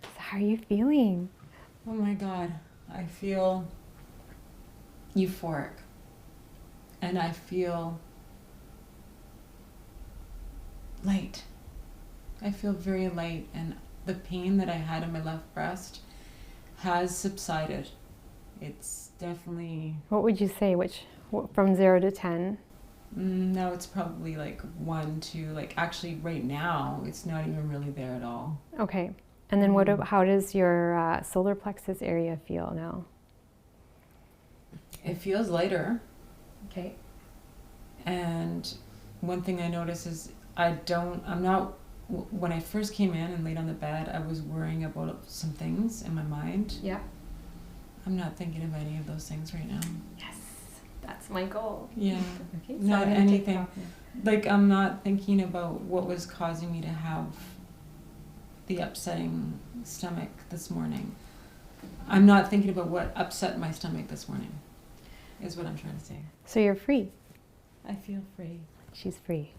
C: So how are you feeling?
D: Oh my God. I feel euphoric. And I feel light. I feel very light, and the pain that I had in my left breast has subsided. It's definitely...
C: What would you say, from 0 to 10?
D: No, it's probably like 1, 2, like actually right now, it's not even really there at all.
C: Okay. And then how does your solar plexus area feel now?
D: It feels lighter.
C: Okay.
D: And one thing I notice is when I first came in and laid on the bed, I was worrying about some things in my mind.
C: Yeah.
D: I'm not thinking of any of those things right now.
C: Yes, that's my goal.
D: Yeah.
C: Okay. So
D: Not anything. Like, I'm not thinking about what was causing me to have the upsetting stomach this morning. I'm not thinking about what upset my stomach this morning, is what I'm trying to say.
C: So you're free.
D: I feel free.
C: She's free.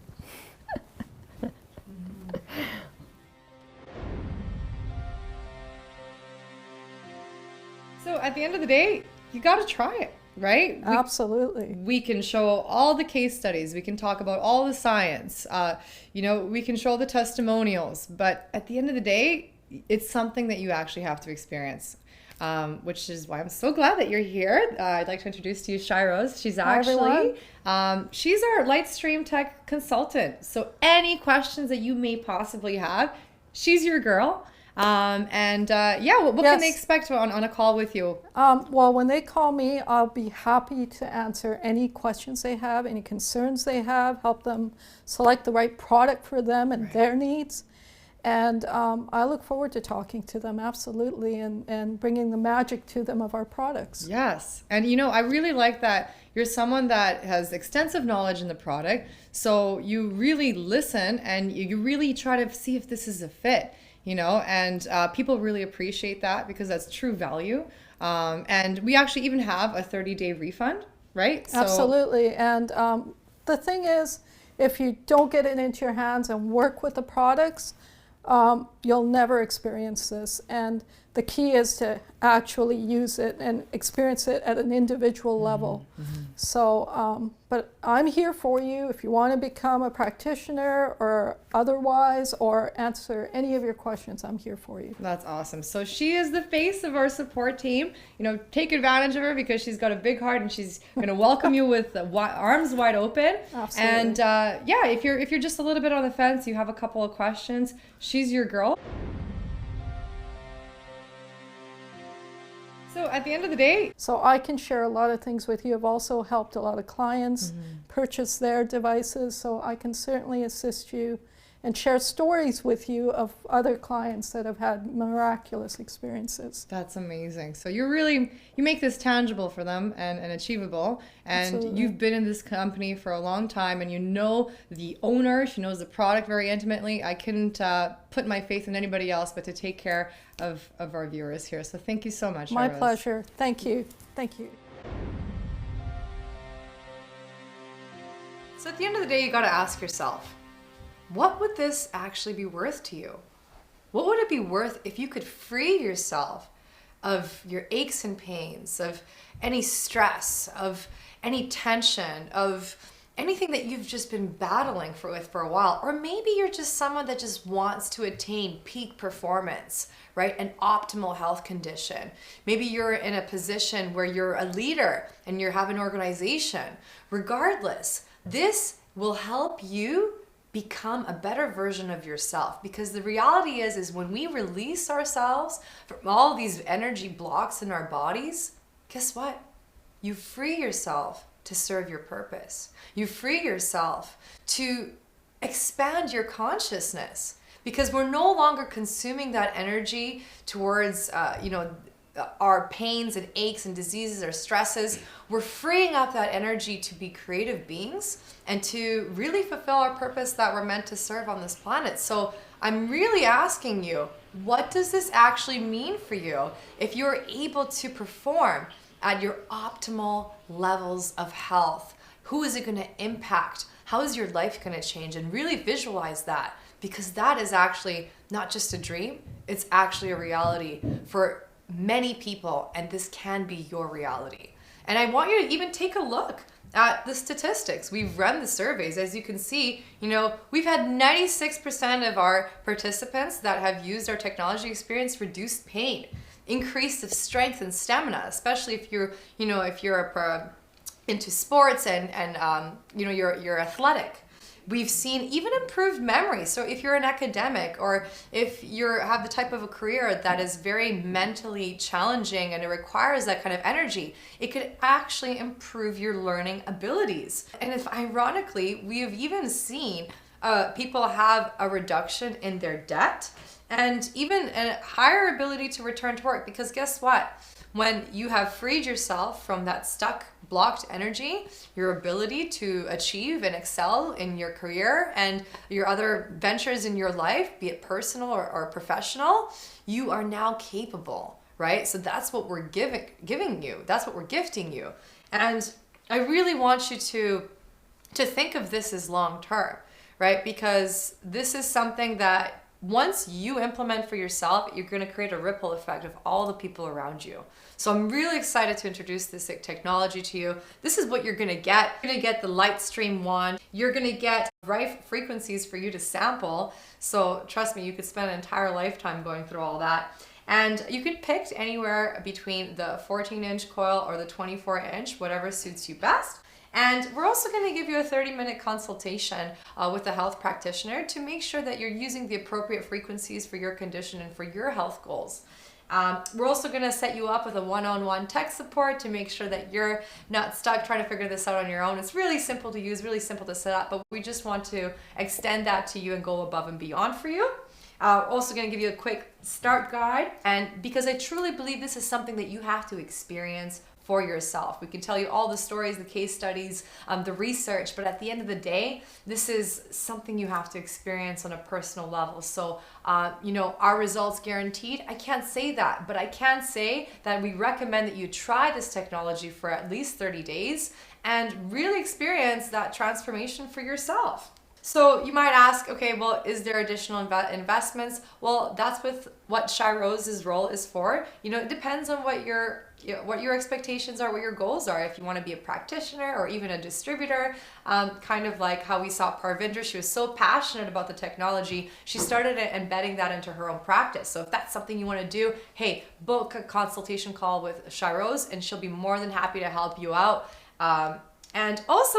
A: So at the end of the day, you got to try it, right?
E: Absolutely.
A: We can show all the case studies. We can talk about all the science. We can show the testimonials. But at the end of the day, it's something that you actually have to experience, which is why I'm so glad that you're here. I'd like to introduce to you Shiros. She's actually, she's our Lightstream Tech consultant. So any questions that you may possibly have, she's your girl. What can they expect on a call with you?
E: Well, when they call me, I'll be happy to answer any questions they have, any concerns they have, help them select the right product for them and their needs. And I look forward to talking to them, absolutely, and bringing the magic to them of our products.
A: Yes. And I really like that you're someone that has extensive knowledge in the product. So you really listen and you really try to see if this is a fit. And people really appreciate that because that's true value. And we actually even have a 30-day refund, right?
E: Absolutely. And the thing is, if you don't get it into your hands and work with the products, you'll never experience this. And the key is to actually use it and experience it at an individual level. So, but I'm here for you if you want to become a practitioner or otherwise, or answer any of your questions. I'm here for you.
A: That's awesome. So she is the face of our support team. Take advantage of her because she's got a big heart and she's going to welcome you with arms wide open.
E: Absolutely.
A: And if you're just a little bit on the fence, you have a couple of questions, she's your girl. So at the end of the day,
E: so I can share a lot of things with you. I've also helped a lot of clients purchase their devices, so I can certainly assist you and share stories with you of other clients that have had miraculous experiences.
A: That's amazing. So you make this tangible for them and achievable. And
E: Absolutely.
A: You've been in this company for a long time and you know the owner, she knows the product very intimately. I couldn't put my faith in anybody else but to take care of our viewers here. So thank you so much.
E: My
A: Iris.
E: pleasure. Thank you. Thank you.
A: So at the end of the day, you got to ask yourself, what would this actually be worth to you? What would it be worth if you could free yourself of your aches and pains, of any stress, of any tension, of anything that you've just been battling for a while, or maybe you're just someone that just wants to attain peak performance, right? An optimal health condition. Maybe you're in a position where you're a leader and you have an organization. Regardless, this will help you become a better version of yourself, because the reality is when we release ourselves from all these energy blocks in our bodies, guess what? You free yourself to serve your purpose. You free yourself to expand your consciousness, because we're no longer consuming that energy towards our pains and aches and diseases or stresses. We're freeing up that energy to be creative beings and to really fulfill our purpose that we're meant to serve on this planet. So I'm really asking you, what does this actually mean for you if you're able to perform at your optimal levels of health? Who is it going to impact? How is your life going to change? And really visualize that, because that is actually not just a dream, it's actually a reality for many people, and this can be your reality. And I want you to even take a look at the statistics. We've run the surveys. As you can see, we've had 96% of our participants that have used our technology experience reduced pain, increase of strength and stamina, especially if you're into sports and you're athletic. We've seen even improved memory. So if you're an academic, or if you have the type of a career that is very mentally challenging and it requires that kind of energy, it could actually improve your learning abilities. And if ironically, we have even seen people have a reduction in their debt and even a higher ability to return to work, because guess what? When you have freed yourself from that stuck, blocked energy, your ability to achieve and excel in your career and your other ventures in your life, be it personal or professional, you are now capable, right? So that's what we're giving you. That's what we're gifting you. And I really want you to think of this as long term, right? Because this is something that once you implement for yourself, you're going to create a ripple effect of all the people around you. So I'm really excited to introduce this technology to you. This is what you're going to get. You're going to get the LightStream wand. You're going to get right frequencies for you to sample. So trust me, you could spend an entire lifetime going through all that. And you could pick anywhere between the 14-inch coil or the 24-inch, whatever suits you best. And we're also going to give you a 30-minute consultation with a health practitioner to make sure that you're using the appropriate frequencies for your condition and for your health goals. We're also going to set you up with a one-on-one tech support to make sure that you're not stuck trying to figure this out on your own. It's really simple to use, really simple to set up, but we just want to extend that to you and go above and beyond for you. Also going to give you a quick start guide, and because I truly believe this is something that you have to experience for yourself. We can tell you all the stories, the case studies, the research, but at the end of the day, this is something you have to experience on a personal level. So, our results guaranteed? I can't say that, but I can say that we recommend that you try this technology for at least 30 days and really experience that transformation for yourself. So you might ask, okay, well, is there additional investments? Well, that's what Shy Rose's role is for. It depends on what your expectations are, what your goals are. If you want to be a practitioner or even a distributor, kind of like how we saw Parvinder, she was so passionate about the technology, she started embedding that into her own practice. So if that's something you want to do, hey, book a consultation call with Shy Rose and she'll be more than happy to help you out. And also,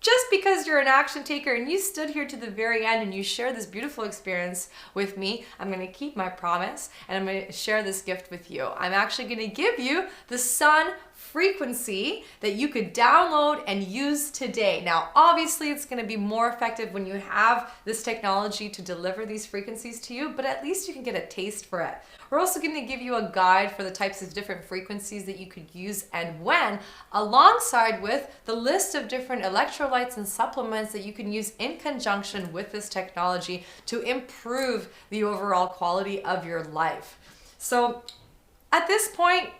A: just because you're an action taker and you stood here to the very end and you share this beautiful experience with me, I'm going to keep my promise and I'm going to share this gift with you. I'm actually going to give you the Sun frequency that you could download and use today. Now, obviously, it's going to be more effective when you have this technology to deliver these frequencies to you, but at least you can get a taste for it. We're also going to give you a guide for the types of different frequencies that you could use and when, alongside with the list of different electrolytes and supplements that you can use in conjunction with this technology to improve the overall quality of your life. So at this point,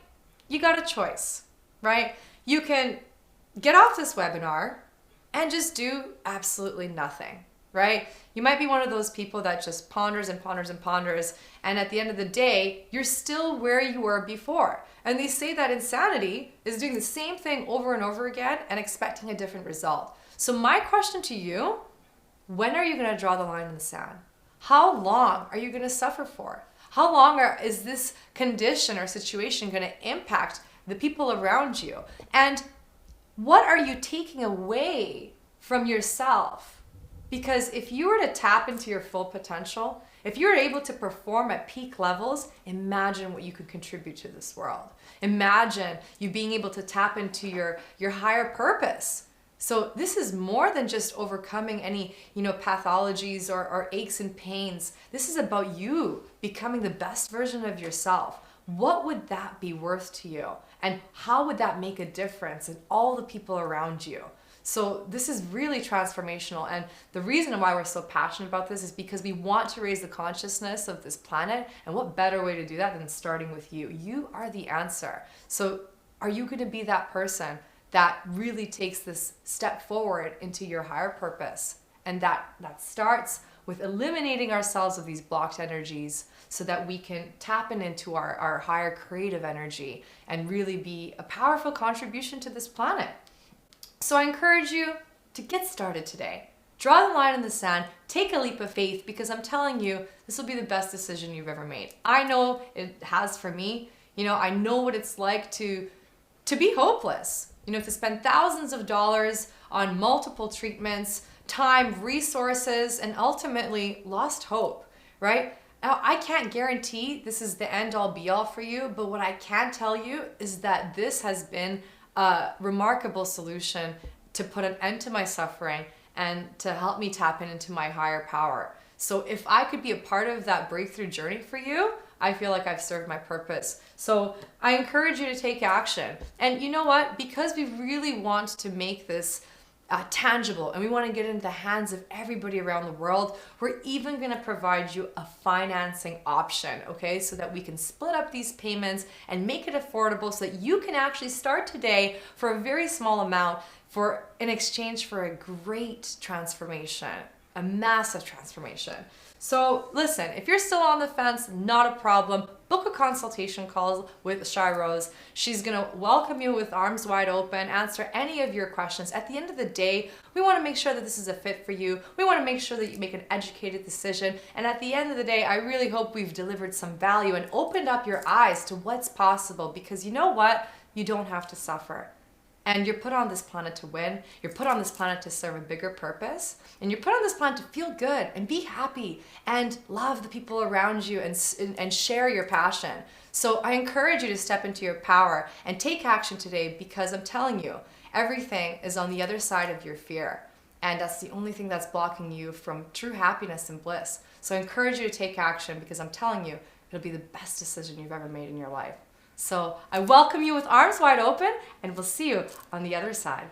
A: you got a choice, right? You can get off this webinar and just do absolutely nothing, right? You might be one of those people that just ponders and ponders and ponders, and at the end of the day, you're still where you were before. And they say that insanity is doing the same thing over and over again and expecting a different result. So my question to you, when are you going to draw the line in the sand? How long are you going to suffer for? How long is this condition or situation going to impact the people around you? And what are you taking away from yourself? Because if you were to tap into your full potential, if you were able to perform at peak levels, imagine what you could contribute to this world. Imagine you being able to tap into your higher purpose. So this is more than just overcoming any, pathologies or aches and pains. This is about you becoming the best version of yourself. What would that be worth to you? And how would that make a difference in all the people around you? So this is really transformational. And the reason why we're so passionate about this is because we want to raise the consciousness of this planet. And what better way to do that than starting with you? You are the answer. So are you going to be that person that really takes this step forward into your higher purpose? And that starts with eliminating ourselves of these blocked energies so that we can tap into our higher creative energy and really be a powerful contribution to this planet. So I encourage you to get started today. Draw the line in the sand, take a leap of faith, because I'm telling you, this will be the best decision you've ever made. I know it has for me. I know what it's like to be hopeless. To spend thousands of dollars on multiple treatments, time, resources, and ultimately lost hope, right? Now, I can't guarantee this is the end all be all for you, but what I can tell you is that this has been a remarkable solution to put an end to my suffering and to help me tap into my higher power. So if I could be a part of that breakthrough journey for you, I feel like I've served my purpose. So I encourage you to take action. And you know what? Because we really want to make this tangible and we want to get into the hands of everybody around the world, we're even going to provide you a financing option, okay? So that we can split up these payments and make it affordable so that you can actually start today for a very small amount in exchange for a great transformation, a massive transformation. So listen, if you're still on the fence, not a problem. Book a consultation call with Shy Rose. She's gonna welcome you with arms wide open, answer any of your questions. At the end of the day, we wanna make sure that this is a fit for you. We wanna make sure that you make an educated decision. And at the end of the day, I really hope we've delivered some value and opened up your eyes to what's possible, because you know what? You don't have to suffer. And you're put on this planet to win. You're put on this planet to serve a bigger purpose. And you're put on this planet to feel good and be happy and love the people around you and share your passion. So I encourage you to step into your power and take action today, because I'm telling you, everything is on the other side of your fear. And that's the only thing that's blocking you from true happiness and bliss. So I encourage you to take action, because I'm telling you, it'll be the best decision you've ever made in your life. So I welcome you with arms wide open, and we'll see you on the other side.